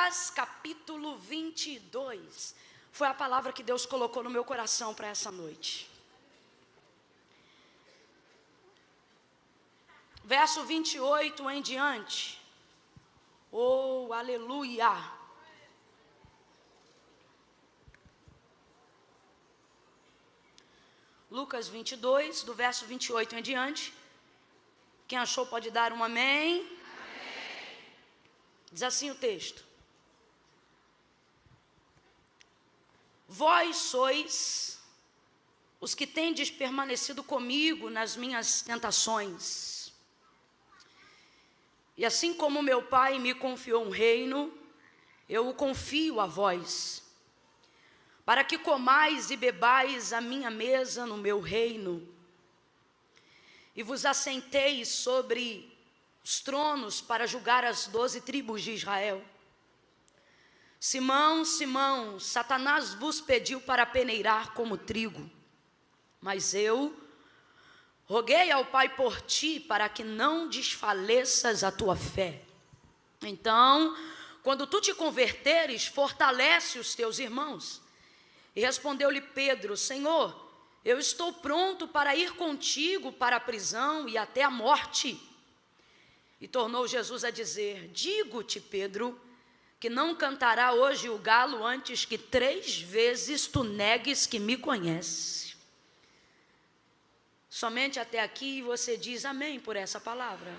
Lucas capítulo 22. Foi a palavra que Deus colocou no meu coração para essa noite. Verso 28 em diante. Oh, aleluia! Lucas 22, do verso 28 em diante. Quem achou pode dar um amém. Amém. Diz assim o texto: Vós sois os que tendes permanecido comigo nas minhas tentações. E assim como meu Pai me confiou um reino, eu o confio a vós, para que comais e bebais a minha mesa no meu reino, e vos assenteis sobre os tronos para julgar as 12 tribos de Israel. Simão, Simão, Satanás vos pediu para peneirar como trigo, mas eu roguei ao Pai por ti, para que não desfaleças a tua fé. Então, quando tu te converteres, fortalece os teus irmãos. E respondeu-lhe Pedro: Senhor, eu estou pronto para ir contigo para a prisão e até a morte. E tornou Jesus a dizer: Digo-te, Pedro, que não cantará hoje o galo antes que 3 vezes tu negues que me conheces. Somente até aqui você diz amém por essa palavra.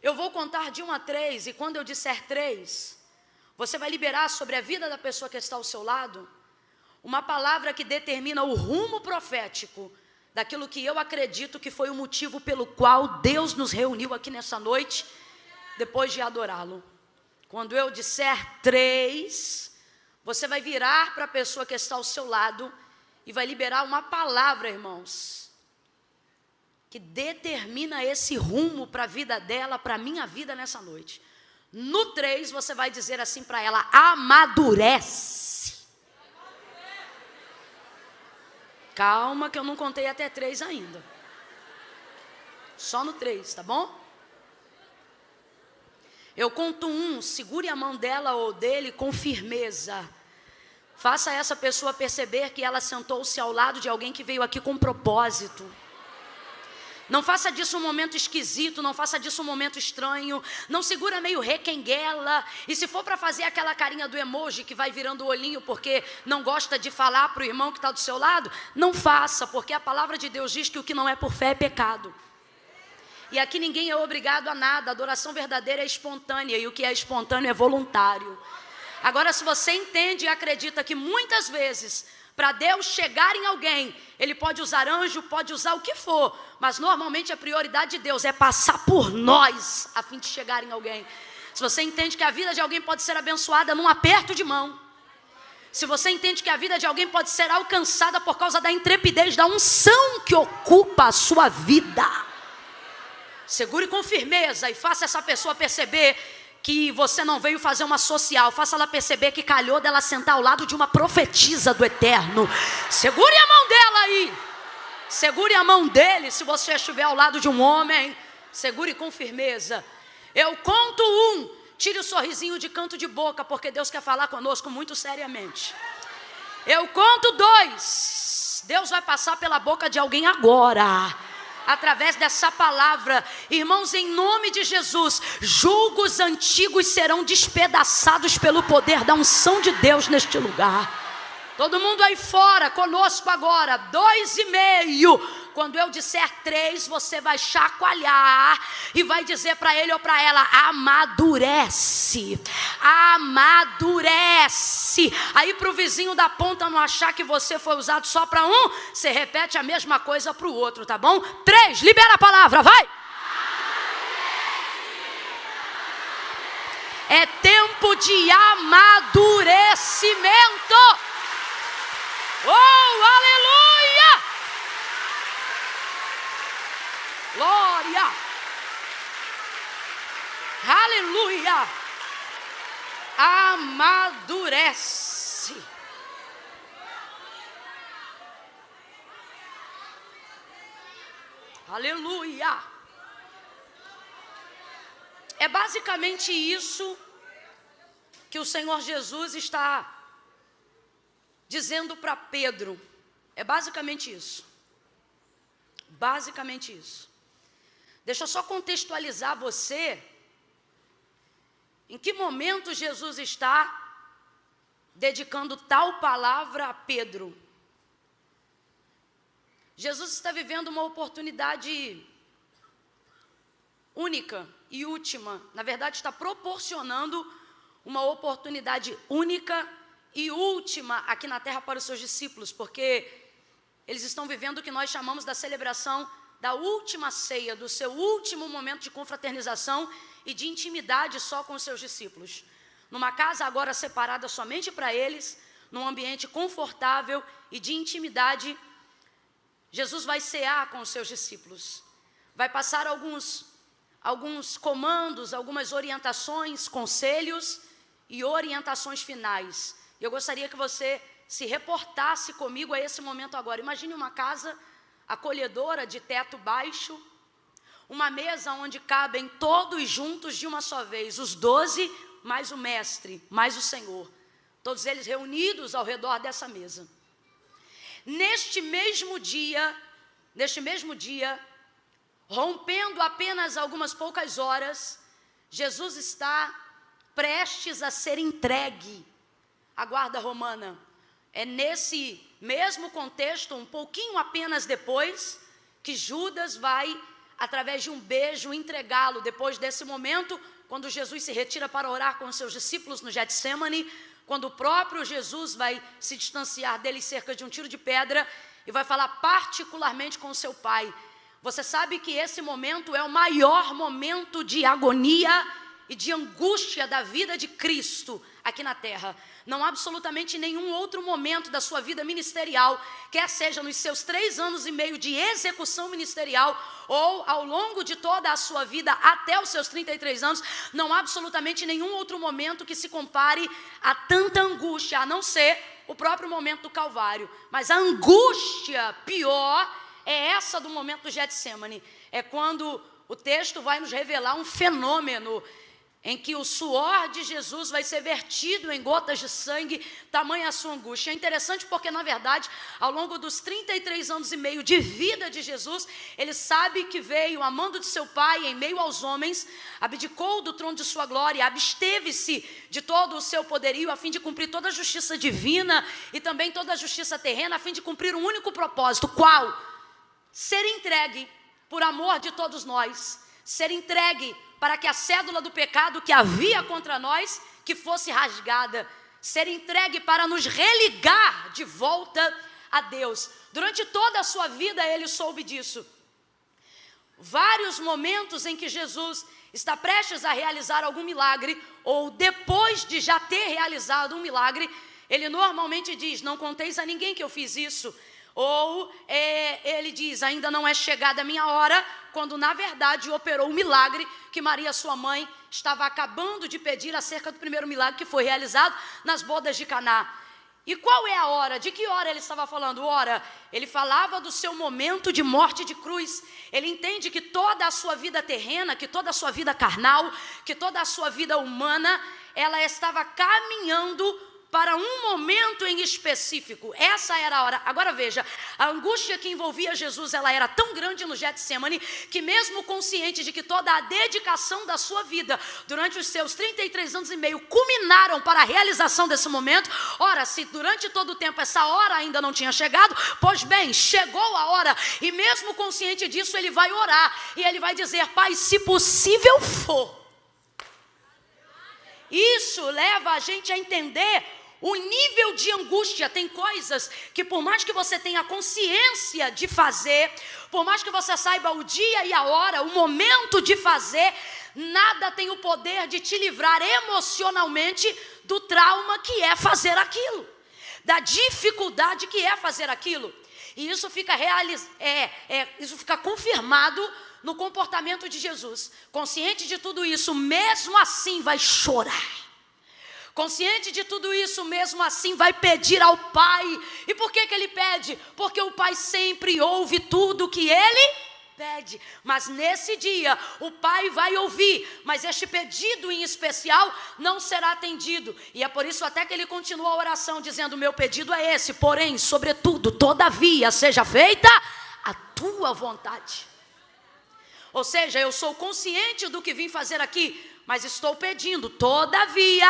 Eu vou contar de 1 a 3, e quando eu disser 3, você vai liberar sobre a vida da pessoa que está ao seu lado uma palavra que determina o rumo profético daquilo que eu acredito que foi o motivo pelo qual Deus nos reuniu aqui nessa noite, depois de adorá-lo. Quando eu disser 3, você vai virar para a pessoa que está ao seu lado e vai liberar uma palavra, irmãos, que determina esse rumo para a vida dela, para a minha vida nessa noite. No 3, você vai dizer assim para ela: amadurece. Calma que eu não contei até 3 ainda. Só no 3, tá bom? Eu conto 1, segure a mão dela ou dele com firmeza. Faça essa pessoa perceber que ela sentou-se ao lado de alguém que veio aqui com propósito. Não faça disso um momento esquisito, não faça disso um momento estranho. Não segura meio requenguela. E se for para fazer aquela carinha do emoji que vai virando o olhinho porque não gosta de falar para o irmão que está do seu lado, não faça, porque a palavra de Deus diz que o que não é por fé é pecado. E aqui ninguém é obrigado a nada. A adoração verdadeira é espontânea, e o que é espontâneo é voluntário. Agora, se você entende e acredita que muitas vezes, para Deus chegar em alguém, Ele pode usar anjo, pode usar o que for, mas normalmente a prioridade de Deus é passar por nós, a fim de chegar em alguém. Se você entende que a vida de alguém pode ser abençoada num aperto de mão, se você entende que a vida de alguém pode ser alcançada por causa da intrepidez, da unção que ocupa a sua vida, segure com firmeza e faça essa pessoa perceber que você não veio fazer uma social. Faça ela perceber que calhou dela sentar ao lado de uma profetisa do eterno. Segure a mão dela aí. Segure a mão dele se você estiver ao lado de um homem. Segure com firmeza. Eu conto 1. Tire o sorrisinho de canto de boca, porque Deus quer falar conosco muito seriamente. Eu conto 2. Deus vai passar pela boca de alguém agora, através dessa palavra. Irmãos, em nome de Jesus, julgos antigos serão despedaçados pelo poder da unção de Deus neste lugar. Todo mundo aí fora, conosco agora, 2,5. Quando eu disser 3, você vai chacoalhar e vai dizer para ele ou para ela: amadurece, amadurece. Aí para o vizinho da ponta não achar que você foi usado só para um, você repete a mesma coisa para o outro, tá bom? 3, libera a palavra, vai. É tempo de amadurecimento. Oh, aleluia! Glória! Aleluia! Amadurece. Aleluia! É basicamente isso que o Senhor Jesus está dizendo para Pedro. É basicamente isso. Basicamente isso. Deixa eu só contextualizar você. Em que momento Jesus está dedicando tal palavra a Pedro? Jesus está vivendo uma oportunidade única e última. Na verdade, está proporcionando uma oportunidade única e última aqui na terra para os seus discípulos, porque eles estão vivendo o que nós chamamos da celebração da última ceia, do seu último momento de confraternização e de intimidade só com os seus discípulos. Numa casa agora separada somente para eles, num ambiente confortável e de intimidade, Jesus vai cear com os seus discípulos. Vai passar alguns comandos, algumas orientações, conselhos e orientações finais. E eu gostaria que você se reportasse comigo a esse momento agora. Imagine uma casa acolhedora de teto baixo, uma mesa onde cabem todos juntos de uma só vez, os 12 mais o mestre, mais o Senhor, todos eles reunidos ao redor dessa mesa. Neste mesmo dia, rompendo apenas algumas poucas horas, Jesus está prestes a ser entregue à guarda romana. É nesse mesmo contexto, um pouquinho apenas depois, que Judas vai, através de um beijo, entregá-lo. Depois desse momento, quando Jesus se retira para orar com os seus discípulos no Getsemane, quando o próprio Jesus vai se distanciar deles cerca de um tiro de pedra e vai falar particularmente com o seu Pai. Você sabe que esse momento é o maior momento de agonia e de angústia da vida de Cristo aqui na terra. Não há absolutamente nenhum outro momento da sua vida ministerial, quer seja nos seus 3 anos e meio de execução ministerial, ou ao longo de toda a sua vida até os seus 33 anos, não há absolutamente nenhum outro momento que se compare a tanta angústia, a não ser o próprio momento do Calvário. Mas a angústia pior é essa do momento do Getsemane. É quando o texto vai nos revelar um fenômeno em que o suor de Jesus vai ser vertido em gotas de sangue, tamanha a sua angústia. É interessante porque, na verdade, ao longo dos 33 anos e meio de vida de Jesus, ele sabe que veio amando de seu Pai em meio aos homens, abdicou do trono de sua glória, absteve-se de todo o seu poderio a fim de cumprir toda a justiça divina e também toda a justiça terrena, a fim de cumprir um único propósito. Qual? Ser entregue por amor de todos nós, ser entregue para que a cédula do pecado que havia contra nós, que fosse rasgada, ser entregue para nos religar de volta a Deus. Durante toda a sua vida ele soube disso. Vários momentos em que Jesus está prestes a realizar algum milagre, ou depois de já ter realizado um milagre, ele normalmente diz: não conteis a ninguém que eu fiz isso. Ou ele diz: ainda não é chegada a minha hora, quando na verdade operou o milagre que Maria, sua mãe, estava acabando de pedir acerca do primeiro milagre que foi realizado nas bodas de Caná. E qual é a hora? De que hora ele estava falando? Ora, ele falava do seu momento de morte de cruz. Ele entende que toda a sua vida terrena, que toda a sua vida carnal, que toda a sua vida humana, ela estava caminhando para um momento em específico. Essa era a hora. Agora veja, a angústia que envolvia Jesus, ela era tão grande no Getsemane, que mesmo consciente de que toda a dedicação da sua vida, durante os seus 33 anos e meio, culminaram para a realização desse momento. Ora, se durante todo o tempo essa hora ainda não tinha chegado, pois bem, chegou a hora, e mesmo consciente disso, ele vai orar, e ele vai dizer: Pai, se possível for. Isso leva a gente a entender o nível de angústia. Tem coisas que, por mais que você tenha consciência de fazer, por mais que você saiba o dia e a hora, o momento de fazer, nada tem o poder de te livrar emocionalmente do trauma que é fazer aquilo, da dificuldade que é fazer aquilo. E isso fica isso fica confirmado no comportamento de Jesus. Consciente de tudo isso, mesmo assim vai chorar. Consciente de tudo isso, mesmo assim vai pedir ao Pai. E por que ele pede? Porque o Pai sempre ouve tudo que ele pede, mas nesse dia o pai vai ouvir, mas este pedido em especial não será atendido. E é por isso até que ele continua a oração dizendo: meu pedido é esse, porém, sobretudo, todavia, seja feita a tua vontade. Ou seja, eu sou consciente do que vim fazer aqui, mas estou pedindo, todavia,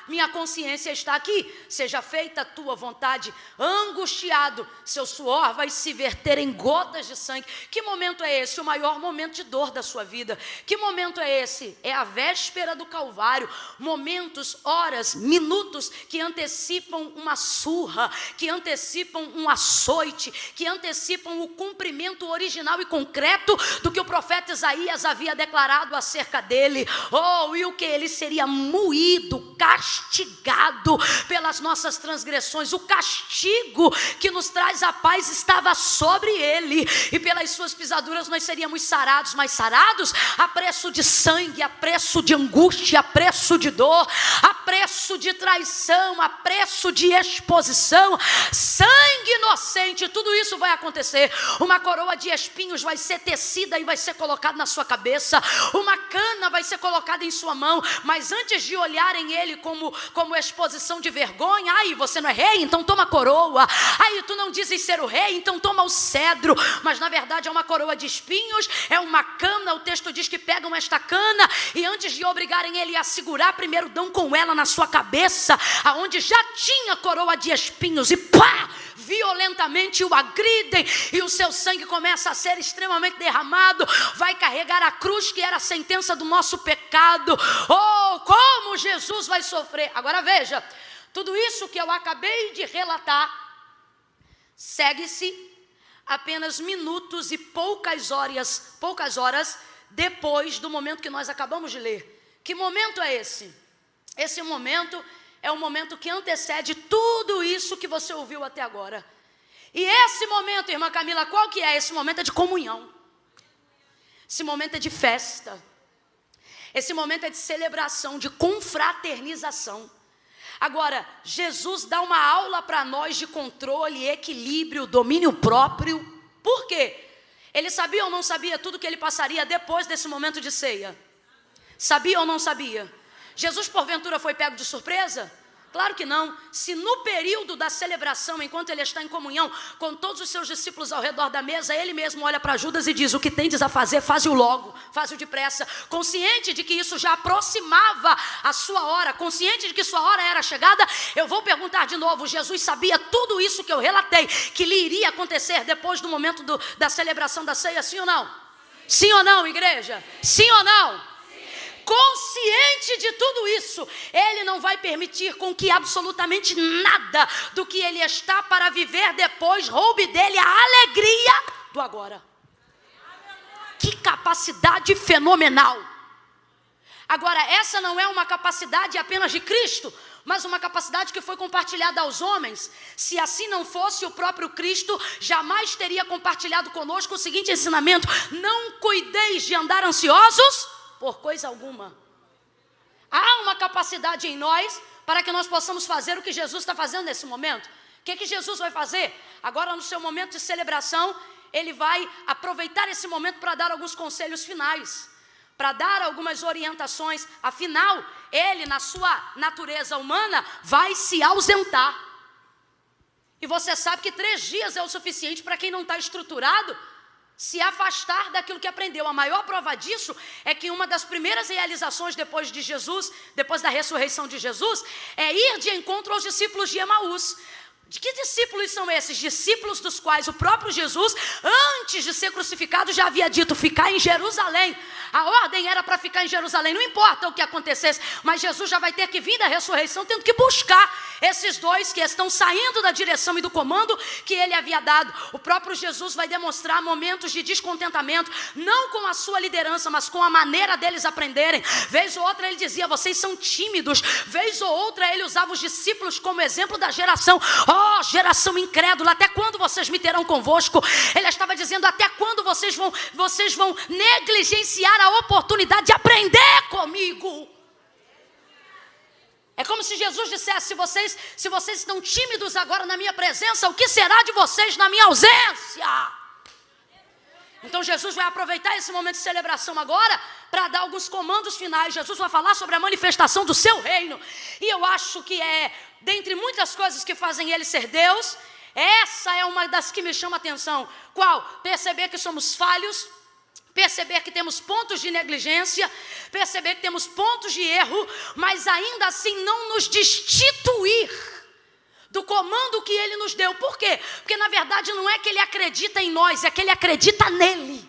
minha consciência está aqui, seja feita a tua vontade. Angustiado, seu suor vai se verter em gotas de sangue. Que momento é esse? O maior momento de dor da sua vida. Que momento é esse? É a véspera do Calvário. Momentos, horas, minutos que antecipam uma surra, que antecipam um açoite, que antecipam o cumprimento original e concreto do que o profeta Isaías havia declarado acerca dele. Oh, e o que? Ele seria moído, castigado pelas nossas transgressões. O castigo que nos traz a paz estava sobre ele, e pelas suas pisaduras nós seríamos sarados. Mas sarados a preço de sangue, a preço de angústia, a preço de dor, a preço de traição, a preço de exposição. Sangue inocente, tudo isso vai acontecer. Uma coroa de espinhos vai ser tecida e vai ser colocada na sua cabeça. Uma cana vai ser colocada em sua mão. Mas antes de olharem ele como exposição de vergonha: ai, você não é rei? Então toma a coroa. Ai, tu não dizes ser o rei? Então toma o cedro. Mas na verdade é uma coroa de espinhos, é uma cana. O texto diz que pegam esta cana e antes de obrigarem ele a segurar, primeiro dão com ela na sua cabeça, aonde já tinha coroa de espinhos, e pá! Violentamente o agridem, e o seu sangue começa a ser extremamente derramado. Vai carregar a cruz que era a sentença do nosso pecado. Oh, como Jesus vai sofrer. Agora veja, tudo isso que eu acabei de relatar segue-se apenas minutos e poucas horas depois do momento que nós acabamos de ler. Que momento é esse? Esse momento é o momento que antecede tudo isso que você ouviu até agora. E esse momento, irmã Camila, qual que é? Esse momento é de comunhão. Esse momento é de festa. Esse momento é de celebração, de confraternização. Agora, Jesus dá uma aula para nós de controle, equilíbrio, domínio próprio. Por quê? Ele sabia ou não sabia tudo que ele passaria depois desse momento de ceia? Sabia ou não sabia? Jesus porventura foi pego de surpresa? Claro que não. Se no período da celebração, enquanto ele está em comunhão com todos os seus discípulos ao redor da mesa, ele mesmo olha para Judas e diz: o que tendes a fazer, faze-o logo, faze-o depressa. Consciente de que isso já aproximava a sua hora, consciente de que sua hora era chegada, eu vou perguntar de novo: Jesus sabia tudo isso que eu relatei, que lhe iria acontecer depois do momento da celebração da ceia, sim ou não? Sim ou não, igreja? Sim ou não? Consciente de tudo isso, ele não vai permitir com que absolutamente nada do que ele está para viver depois roube dele a alegria do agora. Que capacidade fenomenal! Agora, essa não é uma capacidade apenas de Cristo, mas uma capacidade que foi compartilhada aos homens. Se assim não fosse, o próprio Cristo jamais teria compartilhado conosco o seguinte ensinamento: não cuideis de andar ansiosos por coisa alguma. Há uma capacidade em nós para que nós possamos fazer o que Jesus está fazendo nesse momento. O que Jesus vai fazer? Agora, no seu momento de celebração, ele vai aproveitar esse momento para dar alguns conselhos finais, para dar algumas orientações. Afinal, ele, na sua natureza humana, vai se ausentar. E você sabe que 3 dias é o suficiente para quem não está estruturado se afastar daquilo que aprendeu. A maior prova disso é que uma das primeiras realizações depois de Jesus, depois da ressurreição de Jesus, é ir de encontro aos discípulos de Emaús. De que discípulos são esses? Discípulos dos quais o próprio Jesus, antes de ser crucificado, já havia dito: ficar em Jerusalém. A ordem era para ficar em Jerusalém, não importa o que acontecesse, mas Jesus já vai ter que vir da ressurreição, tendo que buscar esses 2 que estão saindo da direção e do comando que ele havia dado. O próprio Jesus vai demonstrar momentos de descontentamento, não com a sua liderança, mas com a maneira deles aprenderem. Vez ou outra ele dizia: vocês são tímidos. Vez ou outra ele usava os discípulos como exemplo da geração. Oh, geração incrédula, até quando vocês me terão convosco? Ele estava dizendo: até quando vocês vão negligenciar a oportunidade de aprender comigo? É como se Jesus dissesse: se vocês estão tímidos agora na minha presença, o que será de vocês na minha ausência? Então Jesus vai aproveitar esse momento de celebração agora para dar alguns comandos finais. Jesus vai falar sobre a manifestação do seu reino. E eu acho que dentre muitas coisas que fazem ele ser Deus, essa é uma das que me chama a atenção. Qual? Perceber que somos falhos, perceber que temos pontos de negligência, perceber que temos pontos de erro, mas ainda assim não nos destituir do comando que ele nos deu. Por quê? Porque na verdade não é que ele acredita em nós, é que ele acredita nele.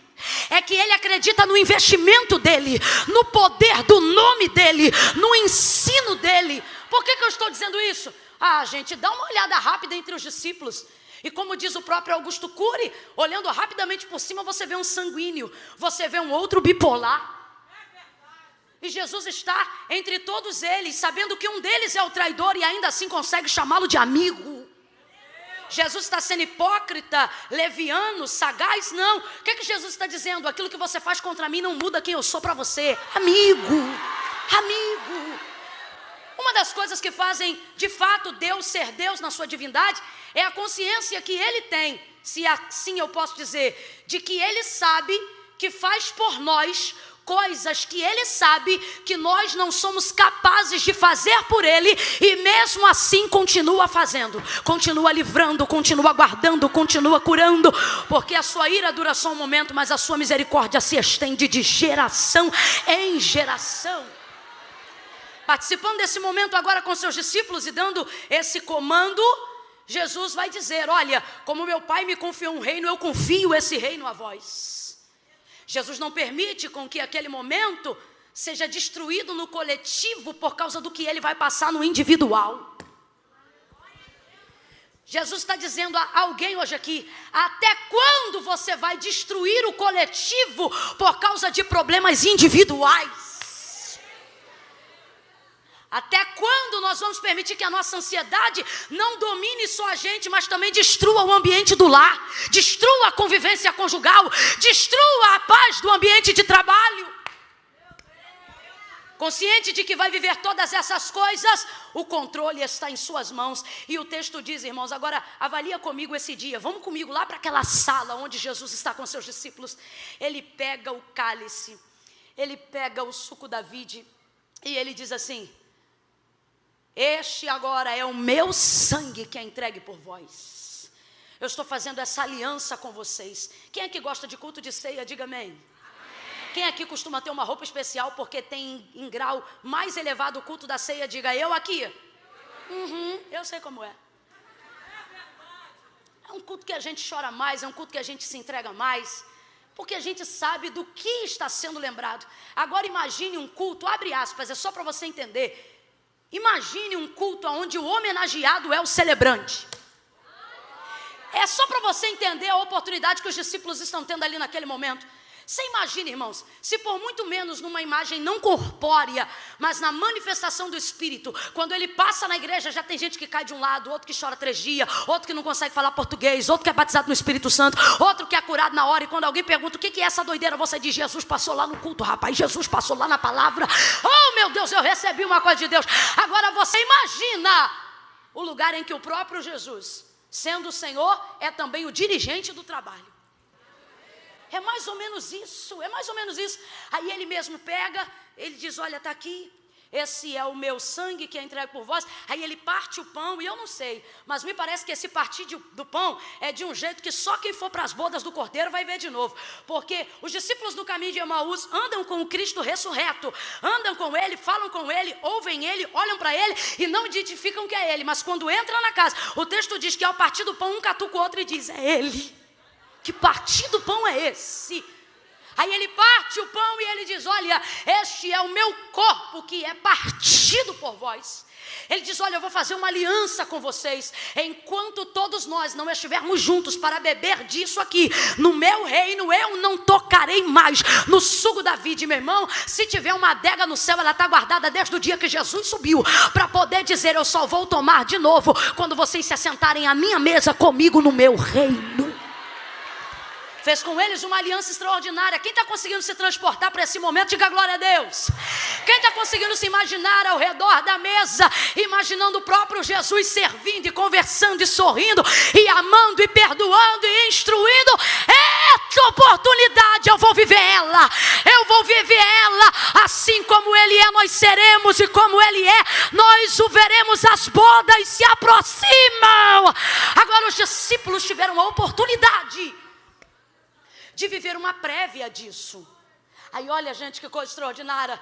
É que ele acredita no investimento dele, no poder do nome dele, no ensino dele. Por que eu estou dizendo isso? Gente, dá uma olhada rápida entre os discípulos. E como diz o próprio Augusto Cury, olhando rapidamente por cima, você vê um sanguíneo, você vê um outro bipolar. E Jesus está entre todos eles, sabendo que um deles é o traidor e ainda assim consegue chamá-lo de amigo. Jesus está sendo hipócrita, leviano, sagaz? Não. O que Jesus está dizendo? Aquilo que você faz contra mim não muda quem eu sou para você. Amigo, amigo. Uma das coisas que fazem de fato Deus ser Deus na sua divindade é a consciência que ele tem, se assim eu posso dizer, de que ele sabe que faz por nós coisas que ele sabe que nós não somos capazes de fazer por ele, e mesmo assim continua fazendo, continua livrando, continua guardando, continua curando, porque a sua ira dura só um momento, mas a sua misericórdia se estende de geração em geração. Participando desse momento agora com seus discípulos e dando esse comando, Jesus vai dizer: olha, como meu pai me confiou um reino, eu confio esse reino a vós. Jesus não permite com que aquele momento seja destruído no coletivo por causa do que ele vai passar no individual. Jesus está dizendo a alguém hoje aqui: até quando você vai destruir o coletivo por causa de problemas individuais? Até quando nós vamos permitir que a nossa ansiedade não domine só a gente, mas também destrua o ambiente do lar, destrua a convivência conjugal, destrua a paz do ambiente de trabalho? Consciente de que vai viver todas essas coisas, o controle está em suas mãos. E o texto diz, irmãos, agora avalia comigo esse dia. Vamos comigo lá para aquela sala onde Jesus está com seus discípulos. Ele pega o cálice, ele pega o suco da vide e ele diz assim: este agora é o meu sangue que é entregue por vós. Eu estou fazendo essa aliança com vocês. Quem é que gosta de culto de ceia? Diga amém. Quem aqui costuma ter uma roupa especial porque tem em grau mais elevado o culto da ceia? Diga eu aqui. Eu sei como é. É um culto que a gente chora mais, é um culto que a gente se entrega mais, porque a gente sabe do que está sendo lembrado. Agora imagine um culto, abre aspas, é só para você entender. Imagine um culto onde o homenageado é o celebrante. É só para você entender a oportunidade que os discípulos estão tendo ali naquele momento. Você imagina, irmãos, se por muito menos numa imagem não corpórea, mas na manifestação do Espírito, quando ele passa na igreja, já tem gente que cai de um lado, outro que chora 3 dias, outro que não consegue falar português, outro que é batizado no Espírito Santo, outro que é curado na hora, e quando alguém pergunta o que é essa doideira, você diz: Jesus passou lá no culto, rapaz, Jesus passou lá na palavra. Oh meu Deus, eu recebi uma coisa de Deus. Agora você imagina o lugar em que o próprio Jesus, sendo o Senhor, é também o dirigente do trabalho. É mais ou menos isso, é mais ou menos isso. Aí ele mesmo pega, ele diz: olha, está aqui, esse é o meu sangue que é entregue por vós. Aí ele parte o pão, e eu não sei, mas me parece que esse partir do pão é de um jeito que só quem for para as bodas do Cordeiro vai ver de novo. Porque os discípulos no caminho de Emaús andam com o Cristo ressurreto, andam com ele, falam com ele, ouvem ele, olham para ele e não identificam que é ele. Mas quando entram na casa, o texto diz que ao partir do pão um catuca o outro e diz: é ele. Que partir do pão é esse? Aí ele parte o pão e ele diz: olha, este é o meu corpo que é partido por vós. Ele diz: olha, eu vou fazer uma aliança com vocês. Enquanto todos nós não estivermos juntos para beber disso aqui, no meu reino eu não tocarei mais no suco da vide. Meu irmão, se tiver uma adega no céu, ela está guardada desde o dia que Jesus subiu, para poder dizer: eu só vou tomar de novo quando vocês se assentarem à minha mesa comigo no meu reino. Fez com eles uma aliança extraordinária. Quem está conseguindo se transportar para esse momento, diga glória a Deus. Quem está conseguindo se imaginar ao redor da mesa, imaginando o próprio Jesus servindo e conversando e sorrindo e amando e perdoando e instruindo? oportunidade, eu vou viver ela. Eu vou viver ela. Assim como Ele é, nós seremos. E como Ele é, nós o veremos. As bodas se aproximam. Agora os discípulos tiveram a oportunidade de viver uma prévia disso. Aí olha, gente, que coisa extraordinária.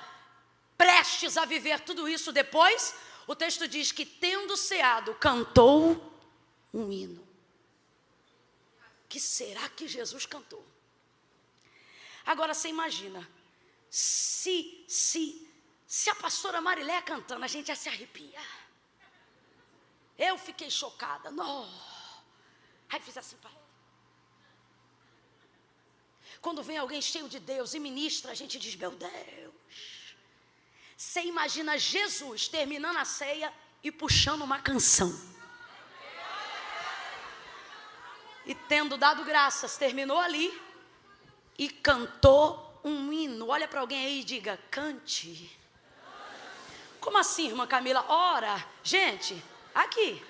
Prestes a viver tudo isso depois, o texto diz que, tendo ceado, cantou um hino. Que será que Jesus cantou? Agora você imagina, se a pastora Marilé cantando, a gente já se arrepia. Eu fiquei chocada. Não. Aí fiz assim para ele. Quando vem alguém cheio de Deus e ministra, a gente diz, meu Deus. Você imagina Jesus terminando a ceia e puxando uma canção. E tendo dado graças, terminou ali e cantou um hino. Olha para alguém aí e diga, cante. Como assim, irmã Camila? Ora, gente, aqui.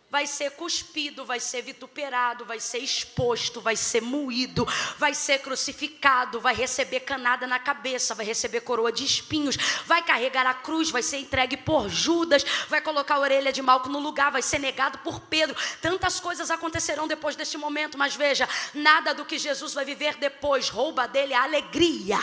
Vai ser cuspido, vai ser vituperado, vai ser exposto, vai ser moído, vai ser crucificado, vai receber canada na cabeça, vai receber coroa de espinhos, vai carregar a cruz, vai ser entregue por Judas, vai colocar a orelha de Malco no lugar, vai ser negado por Pedro. Tantas coisas acontecerão depois deste momento, mas veja, nada do que Jesus vai viver depois rouba dele a alegria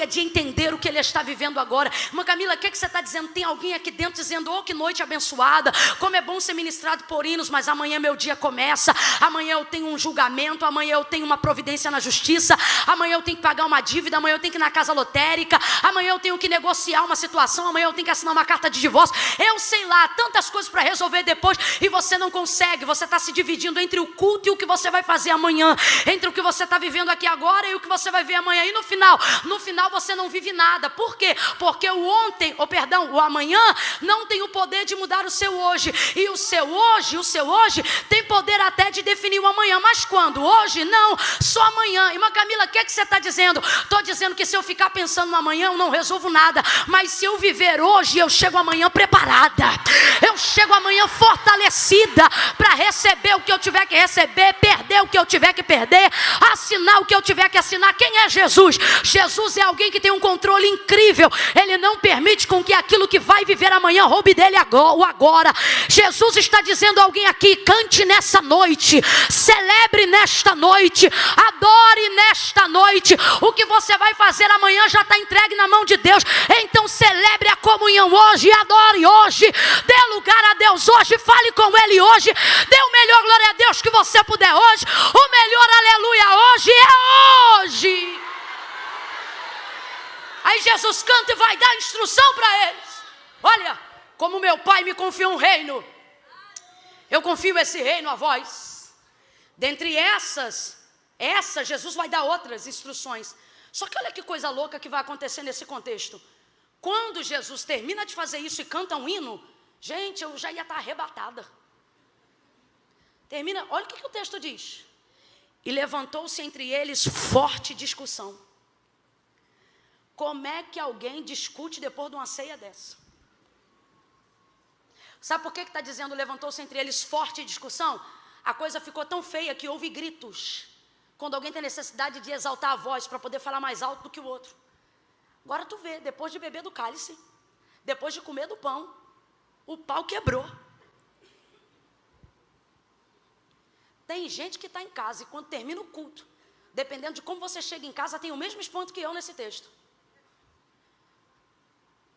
de entender o que ele está vivendo agora. Irmã Camila, o que você está dizendo? Tem alguém aqui dentro dizendo, oh, que noite abençoada, como é bom ser ministrado por hinos, mas amanhã meu dia começa, amanhã eu tenho um julgamento, amanhã eu tenho uma providência na justiça, amanhã eu tenho que pagar uma dívida, amanhã eu tenho que ir na casa lotérica, amanhã eu tenho que negociar uma situação, amanhã eu tenho que assinar uma carta de divórcio, eu sei lá, tantas coisas para resolver depois, e você não consegue, você está se dividindo entre o culto e o que você vai fazer amanhã, entre o que você está vivendo aqui agora e o que você vai ver amanhã, e no final você não vive nada. Por quê? Porque o amanhã não tem o poder de mudar o seu hoje, e o seu hoje tem poder até de definir o amanhã, mas quando? Hoje? Não, só amanhã. Irmã Camila, o que você está dizendo? Estou dizendo que se eu ficar pensando no amanhã, eu não resolvo nada, mas se eu viver hoje, eu chego amanhã preparada, eu chego amanhã fortalecida, para receber o que eu tiver que receber, perder o que eu tiver que perder, assinar o que eu tiver que assinar. Quem é Jesus? Jesus é alguém que tem um controle incrível, ele não permite com que aquilo que vai viver amanhã roube dele agora. Jesus está dizendo a alguém aqui, cante nessa noite, celebre nesta noite, adore nesta noite, o que você vai fazer amanhã já está entregue na mão de Deus, então celebre a comunhão hoje, adore hoje, dê lugar a Deus hoje, fale com Ele hoje, dê o melhor glória a Deus que você puder hoje, o melhor aleluia hoje é hoje. Aí Jesus canta e vai dar instrução para eles. Olha, como meu pai me confiou um reino, eu confio esse reino a vós. Dentre essas Jesus vai dar outras instruções. Só que olha que coisa louca que vai acontecer nesse contexto. Quando Jesus termina de fazer isso e canta um hino, gente, eu já ia estar arrebatada. Termina, olha o que o texto diz. E levantou-se entre eles forte discussão. Como é que alguém discute depois de uma ceia dessa? Sabe por que está dizendo levantou-se entre eles forte discussão? A coisa ficou tão feia que houve gritos. Quando alguém tem necessidade de exaltar a voz para poder falar mais alto do que o outro. Agora tu vê, depois de beber do cálice, depois de comer do pão, o pau quebrou. Tem gente que está em casa e quando termina o culto, dependendo de como você chega em casa, tem o mesmo espanto que eu nesse texto.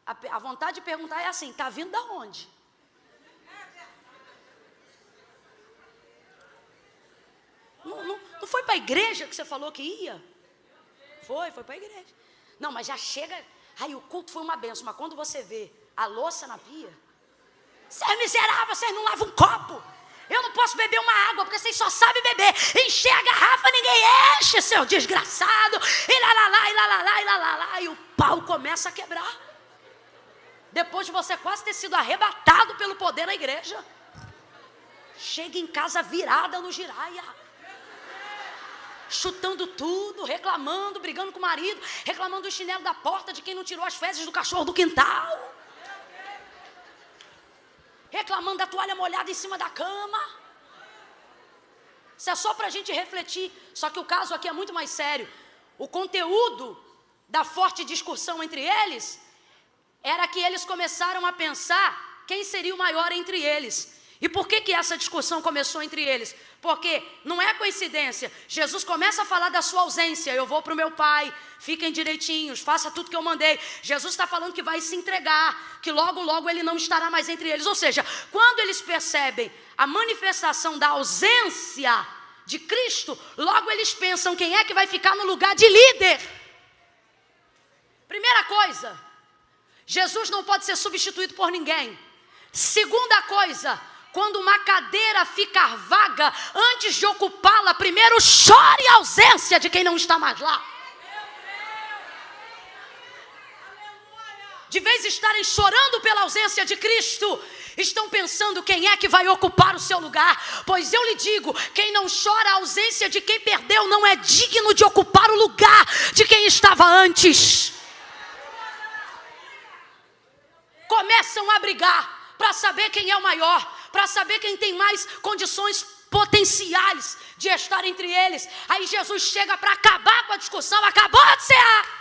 A vontade de perguntar é assim, está vindo da onde? Não foi para a igreja que você falou que ia? Foi para a igreja. Não, mas já chega... Aí o culto foi uma benção, mas quando você vê a louça na pia... Você é miserável, vocês não lavam um copo. Eu não posso beber uma água, porque vocês só sabem beber. Encher a garrafa, ninguém enche, seu desgraçado. E lá, lá, lá, e lá, lá, lá, e lá, lá, lá. E o pau começa a quebrar. Depois de você quase ter sido arrebatado pelo poder da igreja. Chega em casa virada no giraia. Chutando tudo, reclamando, brigando com o marido, reclamando do chinelo da porta de quem não tirou as fezes do cachorro do quintal, reclamando da toalha molhada em cima da cama. Isso é só para a gente refletir. Só que o caso aqui é muito mais sério. O conteúdo da forte discussão entre eles era que eles começaram a pensar quem seria o maior entre eles. E por que essa discussão começou entre eles? Porque não é coincidência. Jesus começa a falar da sua ausência. Eu vou para o meu Pai, fiquem direitinhos, faça tudo que eu mandei. Jesus está falando que vai se entregar, que logo, logo ele não estará mais entre eles. Ou seja, quando eles percebem a manifestação da ausência de Cristo, logo eles pensam quem é que vai ficar no lugar de líder. Primeira coisa, Jesus não pode ser substituído por ninguém. Segunda coisa, quando uma cadeira ficar vaga, antes de ocupá-la, primeiro chore a ausência de quem não está mais lá. De vez em estarem chorando pela ausência de Cristo, estão pensando quem é que vai ocupar o seu lugar. Pois eu lhe digo, quem não chora a ausência de quem perdeu, não é digno de ocupar o lugar de quem estava antes. Começam a brigar para saber quem é o maior, para saber quem tem mais condições potenciais de estar entre eles. Aí Jesus chega para acabar com a discussão. Acabou de cear.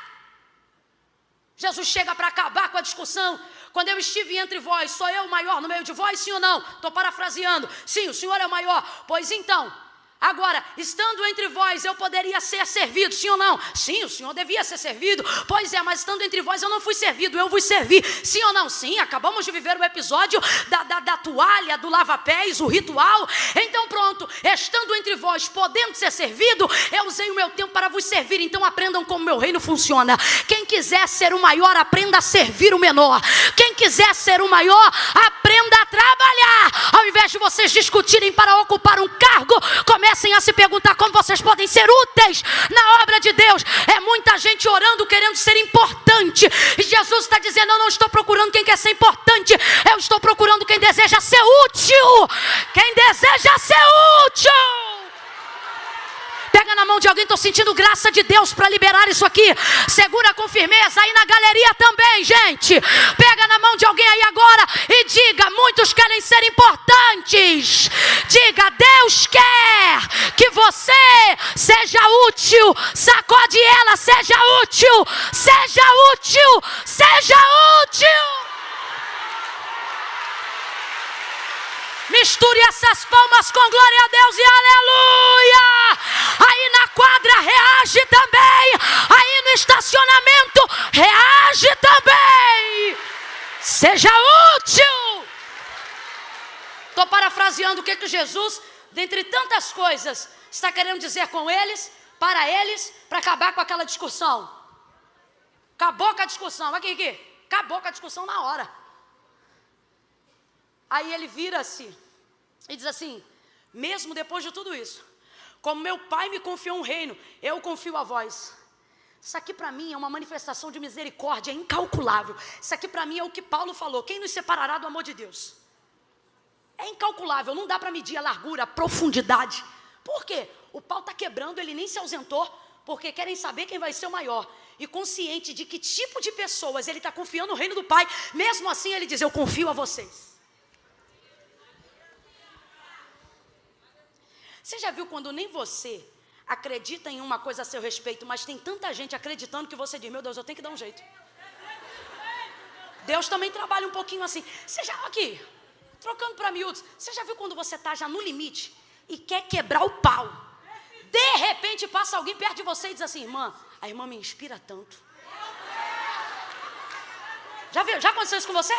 Jesus chega para acabar com a discussão. Quando eu estive entre vós, sou eu o maior no meio de vós, sim ou não? Estou parafraseando. Sim, o Senhor é o maior. Pois então, agora, estando entre vós, eu poderia ser servido, sim ou não? Sim, o Senhor devia ser servido. Pois é, mas estando entre vós, eu não fui servido, eu vos servi. Sim ou não? Sim, acabamos de viver o episódio da toalha, do lava-pés, o ritual. Então pronto, estando entre vós, podendo ser servido, eu usei o meu tempo para vos servir. Então aprendam como meu reino funciona. Quem quiser ser o maior, aprenda a servir o menor. Quem quiser ser o maior, aprenda a trabalhar. Ao invés de vocês discutirem para ocupar um cargo, comecem a se perguntar como vocês podem ser úteis na obra de Deus. É muita gente orando, querendo ser importante. E Jesus está dizendo, eu não estou procurando quem quer ser importante. Eu estou procurando quem deseja ser útil. Quem deseja ser útil. Pega na mão de alguém, estou sentindo graça de Deus para liberar isso aqui. Segura com firmeza, aí na galeria também, gente. Pega na mão de alguém aí agora e diga, muitos querem ser importantes. Diga, Deus quer que você seja útil. Sacode ela, seja útil. Seja útil, seja útil. Misture essas palmas com glória a Deus e aleluia. Aí na quadra reage também. Aí no estacionamento reage também. Seja útil. Estou parafraseando o que Jesus, dentre tantas coisas, está querendo dizer com eles, para acabar com aquela discussão. Acabou com a discussão. Aqui. Acabou com a discussão na hora. Aí ele vira-se e diz assim, mesmo depois de tudo isso, como meu Pai me confiou um reino, eu confio a vós. Isso aqui para mim é uma manifestação de misericórdia incalculável. Isso aqui para mim é o que Paulo falou, quem nos separará do amor de Deus? É incalculável, não dá para medir a largura, a profundidade. Por quê? O pau está quebrando, ele nem se ausentou, porque querem saber quem vai ser o maior. E consciente de que tipo de pessoas ele está confiando no reino do Pai, mesmo assim ele diz, eu confio a vocês. Você já viu quando nem você acredita em uma coisa a seu respeito, mas tem tanta gente acreditando que você diz, meu Deus, eu tenho que dar um jeito. Deus também trabalha um pouquinho assim. Você já, aqui, trocando para miúdos, você já viu quando você está já no limite e quer quebrar o pau? De repente passa alguém perto de você e diz assim, irmã, a irmã me inspira tanto. Já viu? Já aconteceu isso com você?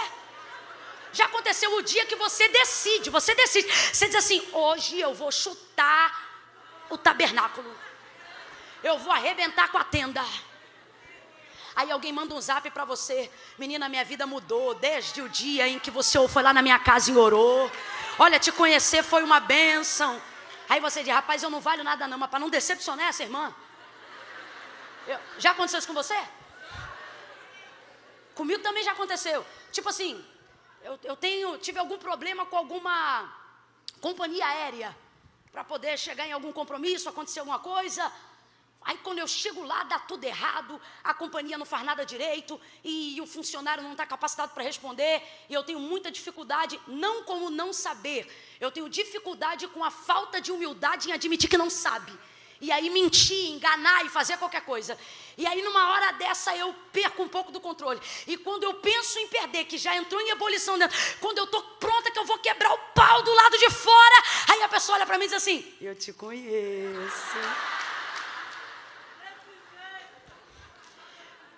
Já aconteceu o dia que você decide. Você diz assim, hoje eu vou chutar o tabernáculo. Eu vou arrebentar com a tenda. Aí alguém manda um zap para você. Menina, minha vida mudou desde o dia em que você foi lá na minha casa e orou. Olha, te conhecer foi uma bênção. Aí você diz, rapaz, eu não valho nada não, mas para não decepcionar essa irmã. Já aconteceu isso com você? Comigo também já aconteceu. Tipo assim, eu tive algum problema com alguma companhia aérea para poder chegar em algum compromisso, acontecer alguma coisa. Aí quando eu chego lá, dá tudo errado, a companhia não faz nada direito, e o funcionário não está capacitado para responder, e eu tenho muita dificuldade, não como não saber, eu tenho dificuldade com a falta de humildade em admitir que não sabe. E aí mentir, enganar e fazer qualquer coisa. E aí numa hora dessa eu perco um pouco do controle. E quando eu penso em perder, que já entrou em ebulição dentro, quando eu estou pronta que eu vou quebrar o pau do lado de fora, aí a pessoa olha para mim e diz assim: eu te conheço.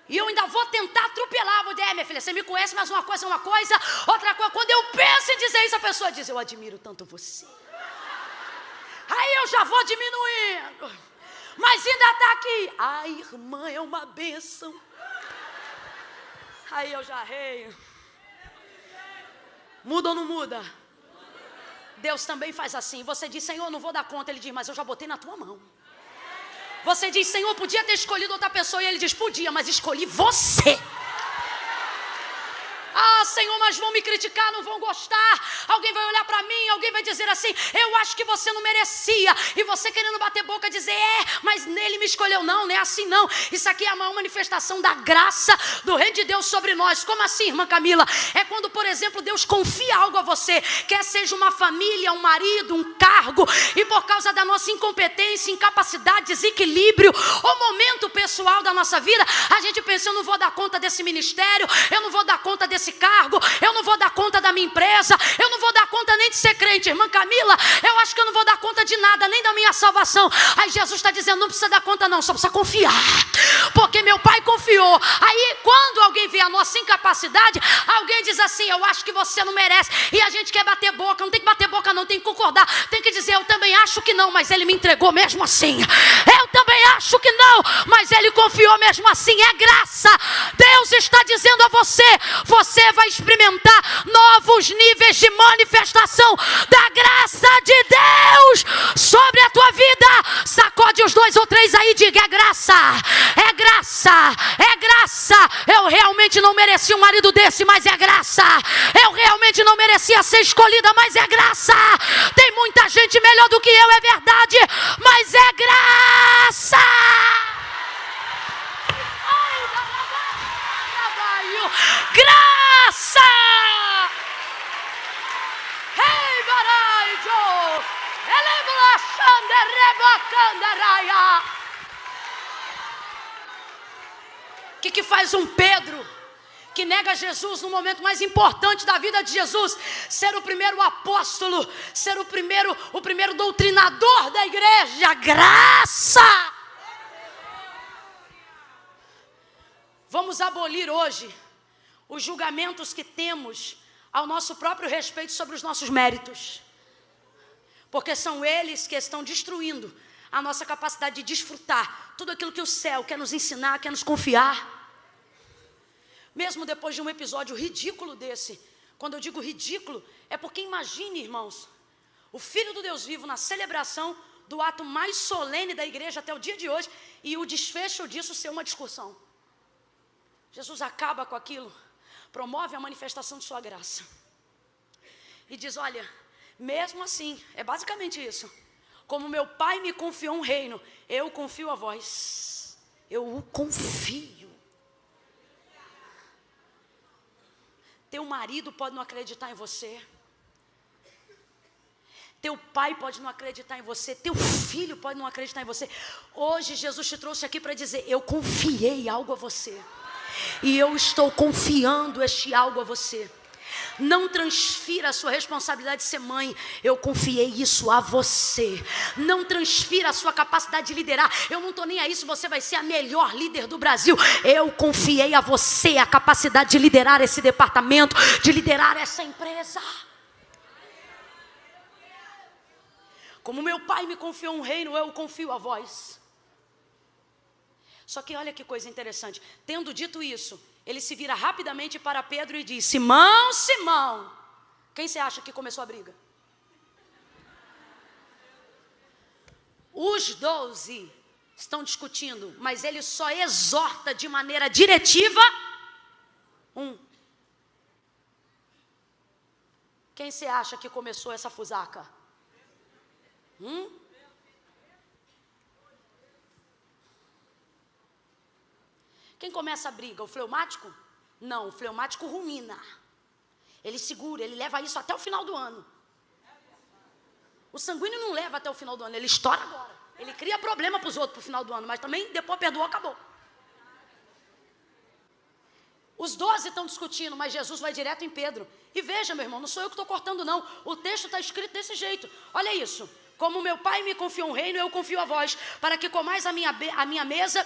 E eu ainda vou tentar atropelar. Vou dizer: minha filha, você me conhece, mas uma coisa é uma coisa, outra coisa. Quando eu penso em dizer isso, a pessoa diz: eu admiro tanto você. Aí eu já vou diminuindo. Mas ainda está aqui: a irmã é uma bênção. Aí eu já reio. Muda ou não muda? Deus também faz assim. Você diz: Senhor, não vou dar conta. Ele diz: mas eu já botei na tua mão. Você diz: Senhor, podia ter escolhido outra pessoa. E ele diz: podia, mas escolhi você. Ah, Senhor, mas vão me criticar, não vão gostar. Alguém vai olhar para mim, alguém vai dizer assim: eu acho que você não merecia. E você querendo bater boca, dizer: mas nele me escolheu. Não, não é assim não. Isso aqui é a maior manifestação da graça do Reino de Deus sobre nós. Como assim, irmã Camila? É quando, por exemplo, Deus confia algo a você, quer seja uma família, um marido, um cargo, e por causa da nossa incompetência, incapacidade, desequilíbrio, o momento pessoal da nossa vida, a gente pensa: eu não vou dar conta desse ministério, eu não vou dar conta desse cargo, eu não vou dar conta da minha empresa, eu não vou dar conta nem de ser crente. Irmã Camila, eu acho que eu não vou dar conta de nada, nem da minha salvação. Aí Jesus está dizendo: não precisa dar conta não, só precisa confiar, porque meu pai confiou. Aí quando alguém vê a nossa incapacidade, alguém diz assim: eu acho que você não merece, e a gente quer bater boca. Não tem que bater boca não, tem que concordar, tem que dizer: eu também acho que não, mas ele me entregou mesmo assim. Eu também acho que não, mas ele confiou mesmo assim. É graça. Deus está dizendo a você: você vai experimentar novos níveis de manifestação da graça de Deus sobre a tua vida. Sacode os 2 ou 3 aí e diga: é graça, é graça, é graça. Eu realmente não merecia um marido desse, mas é graça. Eu realmente não merecia ser escolhida, mas é graça. Tem muita gente melhor do que eu, é verdade, mas é graça. Graça! Ei, baraijo! O que faz um Pedro que nega Jesus no momento mais importante da vida de Jesus, ser o primeiro apóstolo, ser o primeiro doutrinador da igreja? Graça! Vamos abolir hoje os julgamentos que temos ao nosso próprio respeito sobre os nossos méritos, porque são eles que estão destruindo a nossa capacidade de desfrutar tudo aquilo que o céu quer nos ensinar, quer nos confiar. Mesmo depois de um episódio ridículo desse, quando eu digo ridículo, é porque imagine, irmãos, o Filho do Deus vivo na celebração do ato mais solene da igreja até o dia de hoje, e o desfecho disso ser uma discussão. Jesus acaba com aquilo, promove a manifestação de sua graça e diz: olha, mesmo assim, é basicamente isso, como meu pai me confiou um reino, eu confio a vós. Eu o confio. Teu marido pode não acreditar em você, teu pai pode não acreditar em você, teu filho pode não acreditar em você. Hoje Jesus te trouxe aqui para dizer: eu confiei algo a você, e eu estou confiando este algo a você. Não transfira a sua responsabilidade de ser mãe. Eu confiei isso a você. Não transfira a sua capacidade de liderar. Eu não estou nem aí se você vai ser a melhor líder do Brasil. Eu confiei a você a capacidade de liderar esse departamento, de liderar essa empresa. Como meu pai me confiou um reino, eu confio a vós. Só que olha que coisa interessante. Tendo dito isso, ele se vira rapidamente para Pedro e diz: Simão, Simão, quem você acha que começou a briga? Os 12 estão discutindo, mas ele só exorta de maneira diretiva um. Quem você acha que começou essa fusaca? Quem começa a briga? O fleumático? Não, o fleumático rumina. Ele segura, ele leva isso até o final do ano. O sanguíneo não leva até o final do ano, ele estoura agora. Ele cria problema para os outros pro final do ano, mas também depois perdoou, acabou. Os 12 estão discutindo, mas Jesus vai direto em Pedro. E veja, meu irmão, não sou eu que estou cortando, não. O texto está escrito desse jeito. Olha isso. Como meu pai me confiou um reino, eu confio a vós, para que comais a minha mesa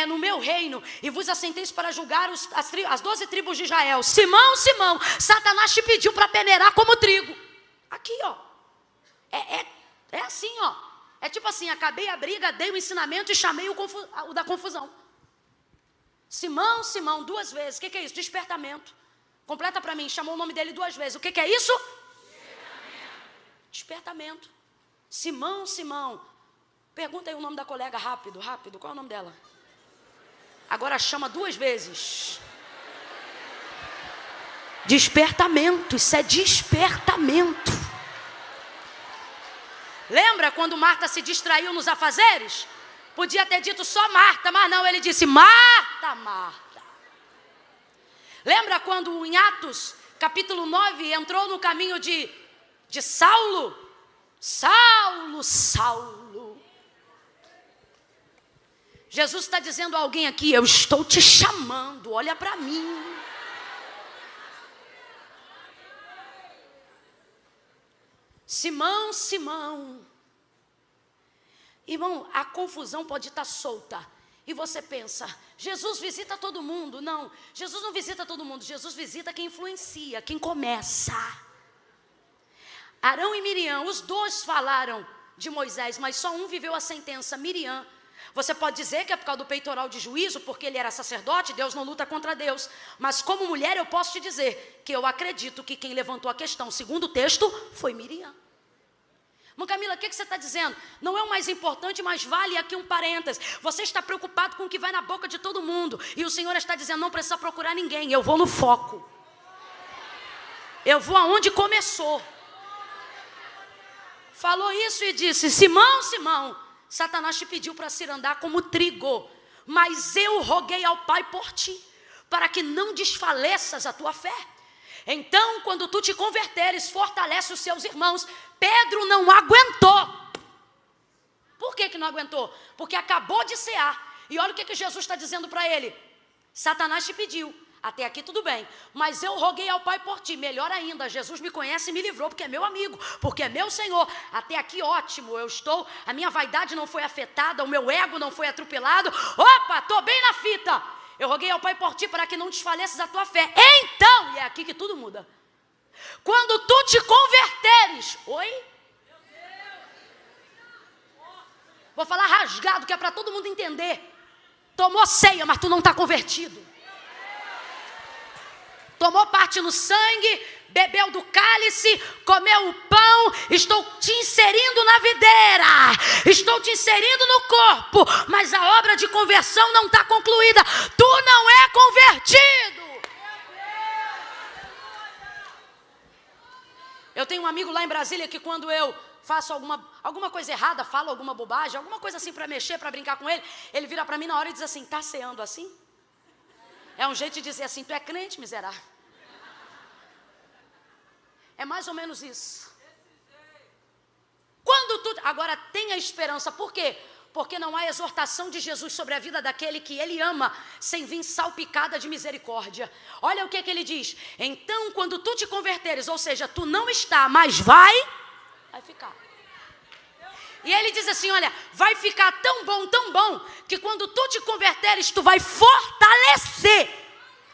no meu reino, e vos assenteis para julgar as 12 tribos de Israel. Simão, Simão, Satanás te pediu para peneirar como trigo. Aqui, ó. É assim, ó. É tipo assim, acabei a briga, dei o ensinamento e chamei o da confusão. Simão, Simão, 2 vezes. O que é isso? Despertamento. Completa para mim, chamou o nome dele 2 vezes. O que é isso? Despertamento. Simão, Simão. Pergunta aí o nome da colega, rápido, rápido. Qual é o nome dela? Agora chama 2 vezes. Despertamento, isso é despertamento. Lembra quando Marta se distraiu nos afazeres? Podia ter dito só Marta, mas não, ele disse Marta, Marta. Lembra quando em Atos, capítulo 9, entrou no caminho de Saulo? Saulo, Saulo. Jesus está dizendo a alguém aqui, eu estou te chamando, olha para mim. Simão, Simão. Irmão, a confusão pode estar solta. E você pensa, Jesus visita todo mundo. Não, Jesus não visita todo mundo. Jesus visita quem influencia, quem começa. Arão e Miriam, os 2 falaram de Moisés, mas só um viveu a sentença, Miriam. Você pode dizer que é por causa do peitoral de juízo, porque ele era sacerdote, Deus não luta contra Deus. Mas como mulher eu posso te dizer que eu acredito que quem levantou a questão, segundo o texto, foi Miriam. Irmã Camila, o que você está dizendo? Não é o mais importante, mas vale aqui um parênteses. Você está preocupado com o que vai na boca de todo mundo. E o Senhor está dizendo, não precisa procurar ninguém, eu vou no foco. Eu vou aonde começou. Falou isso e disse, Simão, Simão, Satanás te pediu para se andar como trigo, mas eu roguei ao Pai por ti, para que não desfaleças a tua fé. Então, quando tu te converteres, fortalece os seus irmãos. Pedro não aguentou. Por que não aguentou? Porque acabou de cear. E olha o que Jesus está dizendo para ele. Satanás te pediu. Até aqui tudo bem. Mas eu roguei ao Pai por ti. Melhor ainda, Jesus me conhece e me livrou, porque é meu amigo, porque é meu Senhor. Até aqui ótimo, a minha vaidade não foi afetada, o meu ego não foi atropelado. Opa, estou bem na fita. Eu roguei ao Pai por ti para que não desfaleças a tua fé. Então, e é aqui que tudo muda. Quando tu te converteres, oi? Vou falar rasgado, que é para todo mundo entender. Tomou ceia, mas tu não está convertido. Tomou parte no sangue, bebeu do cálice, comeu o pão, estou te inserindo na videira, estou te inserindo no corpo, mas a obra de conversão não está concluída, tu não é convertido. Eu tenho um amigo lá em Brasília que quando eu faço alguma coisa errada, falo alguma bobagem, alguma coisa assim para mexer, para brincar com ele, ele vira para mim na hora e diz assim, tá ceando assim? É um jeito de dizer assim, tu é crente, miserável. É mais ou menos isso. Agora tenha esperança, por quê? Porque não há exortação de Jesus sobre a vida daquele que ele ama, sem vir salpicada de misericórdia. Olha o que ele diz. Então, quando tu te converteres, ou seja, tu não está, mas vai ficar. E ele diz assim, olha, vai ficar tão bom, que quando tu te converteres, tu vai fortalecer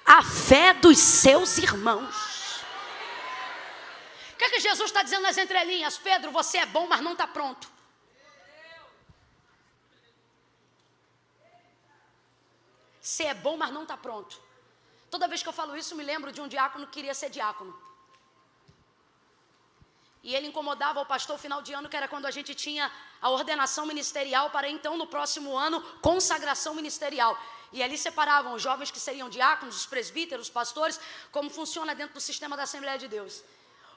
a fé dos seus irmãos. O que Jesus está dizendo nas entrelinhas? Pedro, você é bom, mas não está pronto. Você é bom, mas não está pronto. Toda vez que eu falo isso, me lembro de um diácono que queria ser diácono. E ele incomodava o pastor final de ano, que era quando a gente tinha a ordenação ministerial, para então, no próximo ano, consagração ministerial. E ali separavam os jovens que seriam diáconos, os presbíteros, os pastores, como funciona dentro do sistema da Assembleia de Deus.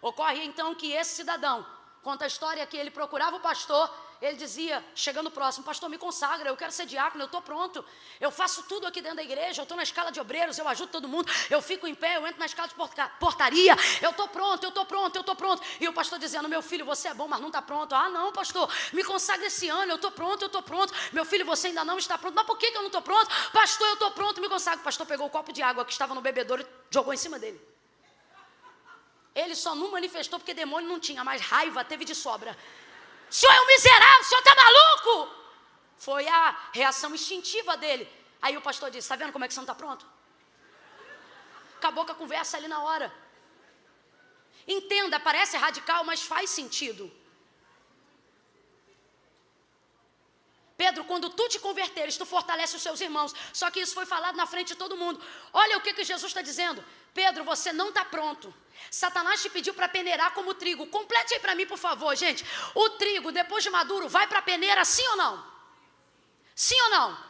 Ocorre então que esse cidadão conta a história que ele procurava o pastor, ele dizia, chegando próximo, pastor, me consagra, eu quero ser diácono, eu estou pronto. Eu faço tudo aqui dentro da igreja, eu estou na escala de obreiros, eu ajudo todo mundo, eu fico em pé, eu entro na escala de portaria, eu estou pronto, eu estou pronto, eu estou pronto. E o pastor dizendo, meu filho, você é bom, mas não está pronto. Ah, não, pastor, me consagra esse ano, eu estou pronto, eu estou pronto. Meu filho, você ainda não está pronto. Mas por que eu não estou pronto? Pastor, eu estou pronto, me consagra. O pastor pegou o copo de água que estava no bebedouro e jogou em cima dele. Ele só não manifestou porque demônio não tinha, mas raiva teve de sobra. O senhor é um miserável, o senhor está maluco? Foi a reação instintiva dele. Aí o pastor disse, está vendo como é que você não está pronto? Acabou com a conversa ali na hora. Entenda, parece radical, mas faz sentido. Pedro, quando tu te converteres, tu fortalece os seus irmãos. Só que isso foi falado na frente de todo mundo. Olha o que Jesus está dizendo. Pedro, você não está pronto. Satanás te pediu para peneirar como trigo. Complete aí para mim, por favor, gente. O trigo, depois de maduro, vai para a peneira, sim ou não? Sim ou não?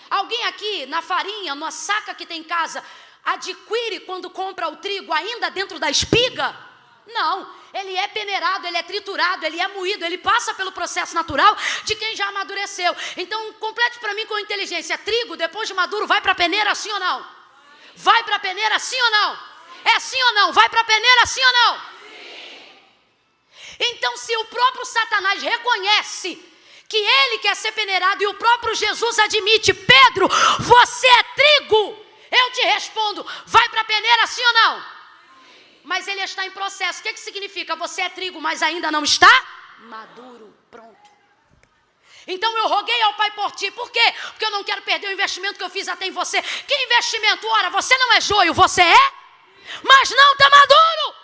Alguém aqui, na farinha, na saca que tem em casa, adquire quando compra o trigo ainda dentro da espiga? Não, ele é peneirado, ele é triturado, ele é moído, ele passa pelo processo natural de quem já amadureceu. Então, complete para mim com inteligência. Trigo, depois de maduro, vai para a peneira, sim ou não? Vai para a peneira, sim ou não? É sim ou não? Vai para a peneira, sim ou não? Sim. Então, se o próprio Satanás reconhece que ele quer ser peneirado e o próprio Jesus admite, Pedro, você é trigo, eu te respondo, vai para a peneira, sim ou não? Sim. Mas ele está em processo. O que significa? Você é trigo, mas ainda não está maduro, pronto. Então eu roguei ao Pai por ti. Por quê? Porque eu não quero perder o investimento que eu fiz até em você. Que investimento? Ora, você não é joio, você é, mas não está maduro.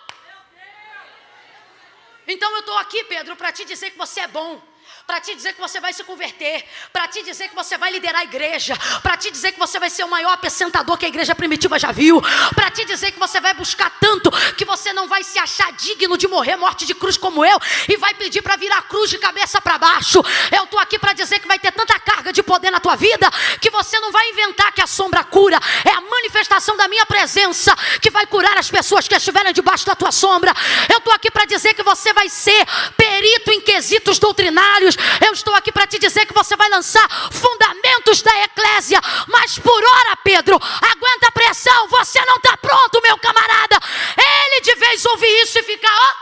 Então eu estou aqui, Pedro, para te dizer que você é bom, para te dizer que você vai se converter, para te dizer que você vai liderar a igreja, para te dizer que você vai ser o maior apacentador que a igreja primitiva já viu, para te dizer que você vai buscar tanto que você não vai se achar digno de morrer morte de cruz como eu e vai pedir para virar a cruz de cabeça para baixo. Eu estou aqui para dizer que vai ter tanta carga de poder na tua vida que você não vai inventar que a sombra cura. É a manifestação da minha presença que vai curar as pessoas que estiverem debaixo da tua sombra. Eu estou aqui para dizer que você vai ser perito em quesitos doutrinários. Eu estou aqui para te dizer que você vai lançar fundamentos da eclésia. Mas por hora, Pedro, aguenta a pressão. Você não está pronto, meu camarada. Ele de vez ouve isso e fica, ó.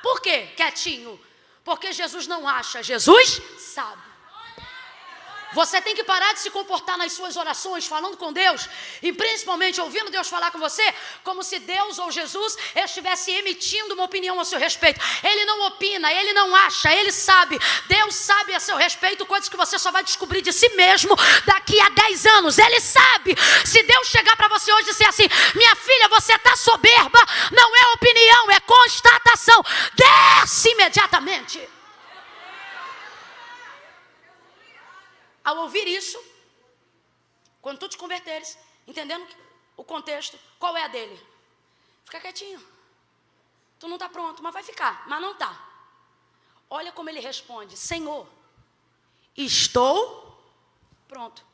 Por quê? Quietinho. Porque Jesus não acha, Jesus sabe. Você tem que parar de se comportar nas suas orações, falando com Deus, e principalmente ouvindo Deus falar com você, como se Deus ou Jesus estivesse emitindo uma opinião a seu respeito. Ele não opina, ele não acha, ele sabe. Deus sabe a seu respeito coisas que você só vai descobrir de si mesmo daqui a 10 anos. Ele sabe. Se Deus chegar para você hoje e disser assim, minha filha, você está soberba, não é opinião, é constatação. Desce imediatamente. Ao ouvir isso, quando tu te converteres, entendendo o contexto, qual é a dele? Fica quietinho. Tu não está pronto, mas vai ficar, mas não está. Olha como ele responde, Senhor, estou pronto.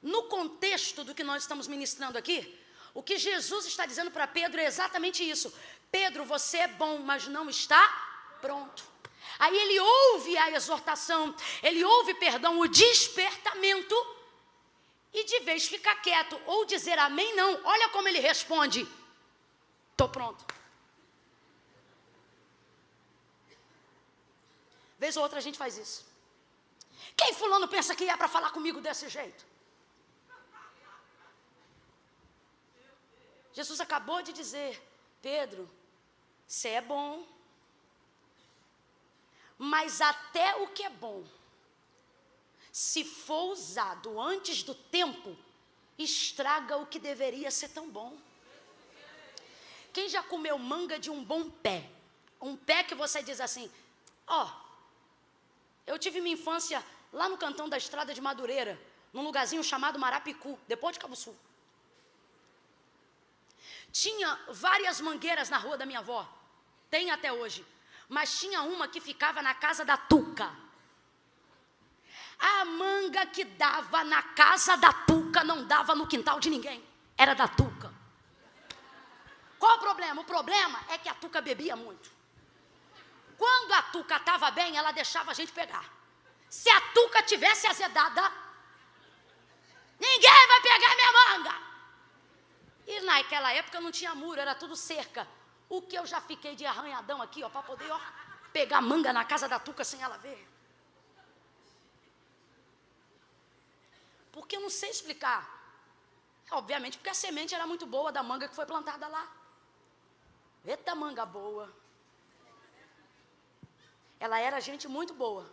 No contexto do que nós estamos ministrando aqui, o que Jesus está dizendo para Pedro é exatamente isso. Pedro, você é bom, mas não está pronto. Aí ele ouve a exortação, ele ouve, o despertamento e de vez fica quieto ou dizer amém, não. Olha como ele responde, estou pronto. Vez ou outra a gente faz isso. Quem fulano pensa que é para falar comigo desse jeito? Jesus acabou de dizer, Pedro, você é bom, mas até o que é bom, se for usado antes do tempo, estraga o que deveria ser tão bom. Quem já comeu manga de um bom pé? Um pé que você diz assim, ó, eu tive minha infância lá no cantão da estrada de Madureira, num lugarzinho chamado Marapicu, depois de Cabo Sul. Tinha várias mangueiras na rua da minha avó, tem até hoje. Mas tinha uma que ficava na casa da Tuca. A manga que dava na casa da Tuca não dava no quintal de ninguém. Era da Tuca. Qual o problema? O problema é que a Tuca bebia muito. Quando a Tuca estava bem, ela deixava a gente pegar. Se a Tuca tivesse azedada, ninguém vai pegar minha manga. E naquela época não tinha muro, era tudo cerca. O que eu já fiquei de arranhadão aqui, ó, para poder, ó, pegar manga na casa da Tuca sem ela ver. Porque eu não sei explicar. Obviamente porque a semente era muito boa da manga que foi plantada lá. Eita manga boa. Ela era gente muito boa.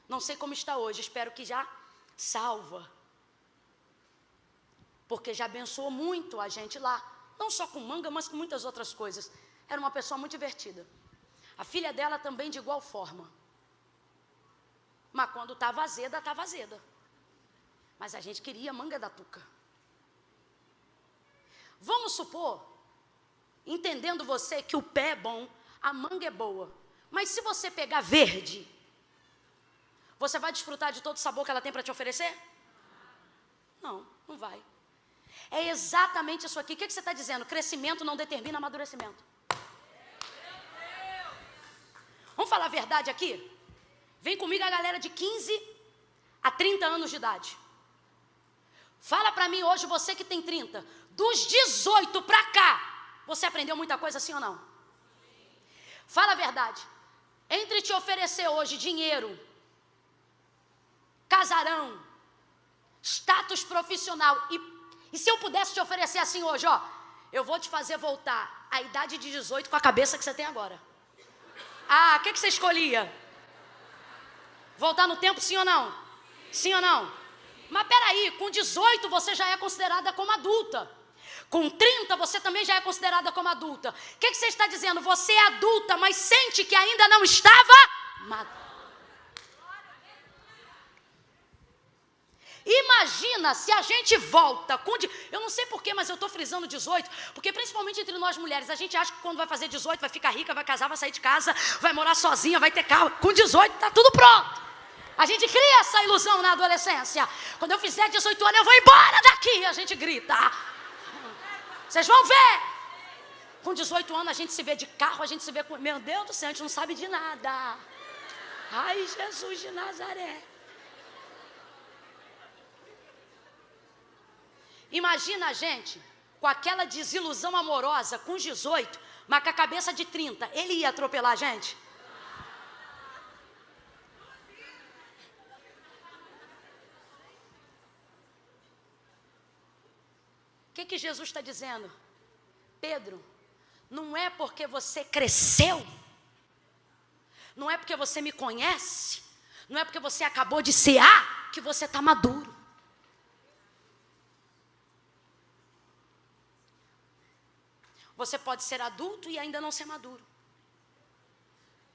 Não sei como está hoje, espero que já salva. Porque já abençoou muito a gente lá. Não só com manga, mas com muitas outras coisas. Era uma pessoa muito divertida. A filha dela também de igual forma. Mas quando estava azeda, estava azeda. Mas a gente queria manga da Tuca. Vamos supor, entendendo você que o pé é bom, a manga é boa. Mas se você pegar verde, você vai desfrutar de todo o sabor que ela tem para te oferecer? Não, não vai. É exatamente isso aqui. O que você está dizendo? Crescimento não determina amadurecimento. Vamos falar a verdade aqui? Vem comigo a galera de 15 a 30 anos de idade. Fala para mim hoje, você que tem 30, dos 18 para cá, você aprendeu muita coisa, sim ou não? Fala a verdade. Entre te oferecer hoje dinheiro, casarão, status profissional e se eu pudesse te oferecer assim hoje, ó, eu vou te fazer voltar à idade de 18 com a cabeça que você tem agora. Ah, o que você escolhia? Voltar no tempo, sim ou não? Sim ou não? Mas peraí, com 18 você já é considerada como adulta. Com 30 você também já é considerada como adulta. O que você está dizendo? Você é adulta, mas sente que ainda não estava madura. Imagina se a gente volta com... Eu não sei porquê, mas eu estou frisando 18, porque principalmente entre nós mulheres, a gente acha que quando vai fazer 18 vai ficar rica, vai casar, vai sair de casa, vai morar sozinha, vai ter carro. Com 18 está tudo pronto. A gente cria essa ilusão na adolescência. Quando eu fizer 18 anos, eu vou embora daqui, a gente grita. Vocês vão ver. Com 18 anos a gente se vê de carro, a gente se vê com... Meu Deus do céu, a gente não sabe de nada. Ai, Jesus de Nazaré. Imagina a gente com aquela desilusão amorosa com 18, mas com a cabeça de 30. Ele ia atropelar a gente? O que Jesus está dizendo? Pedro, não é porque você cresceu, não é porque você me conhece, não é porque você acabou de cear que você está maduro. Você pode ser adulto e ainda não ser maduro.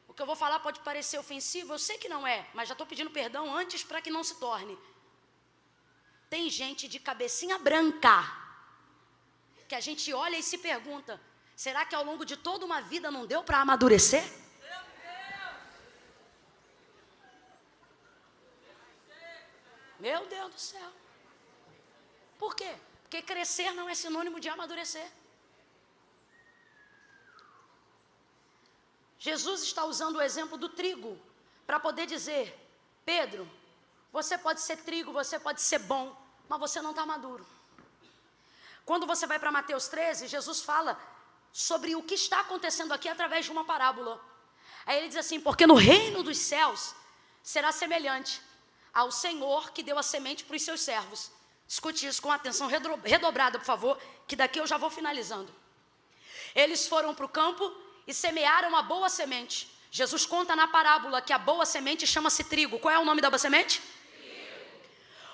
O que eu vou falar pode parecer ofensivo, eu sei que não é, mas já estou pedindo perdão antes para que não se torne. Tem gente de cabecinha branca, que a gente olha e se pergunta, será que ao longo de toda uma vida não deu para amadurecer? Meu Deus do céu. Por quê? Porque crescer não é sinônimo de amadurecer. Jesus está usando o exemplo do trigo para poder dizer, Pedro, você pode ser trigo, você pode ser bom, mas você não está maduro. Quando você vai para Mateus 13, Jesus fala sobre o que está acontecendo aqui através de uma parábola. Aí ele diz assim, porque no reino dos céus será semelhante ao Senhor que deu a semente para os seus servos. Escute isso com atenção redobrada, por favor, que daqui eu já vou finalizando. Eles foram para o campo e semearam a boa semente. Jesus conta na parábola que a boa semente chama-se trigo. Qual é o nome da boa semente?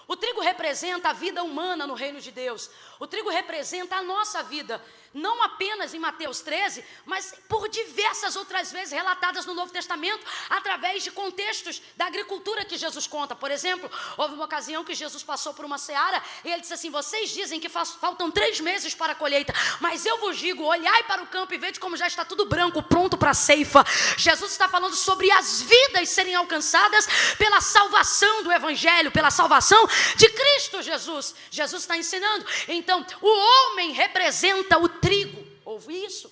O trigo representa a vida humana no reino de Deus. O trigo representa a nossa vida, não apenas em Mateus 13, mas por diversas outras vezes relatadas no Novo Testamento, através de contextos da agricultura que Jesus conta. Por exemplo, houve uma ocasião que Jesus passou por uma seara e ele disse assim, vocês dizem que faltam 3 meses para a colheita, mas eu vos digo, olhai para o campo e vede como já está tudo branco, pronto para a ceifa. Jesus está falando sobre as vidas serem alcançadas pela salvação do Evangelho, pela salvação de Cristo Jesus. Jesus está ensinando. Então, o homem representa o trigo, o povo isso.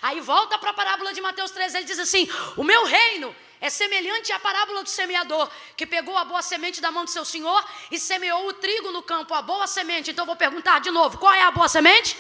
Aí volta para a parábola de Mateus 13, ele diz assim: o meu reino é semelhante à parábola do semeador, que pegou a boa semente da mão do seu senhor e semeou o trigo no campo, a boa semente. Então eu vou perguntar de novo, qual é a boa semente?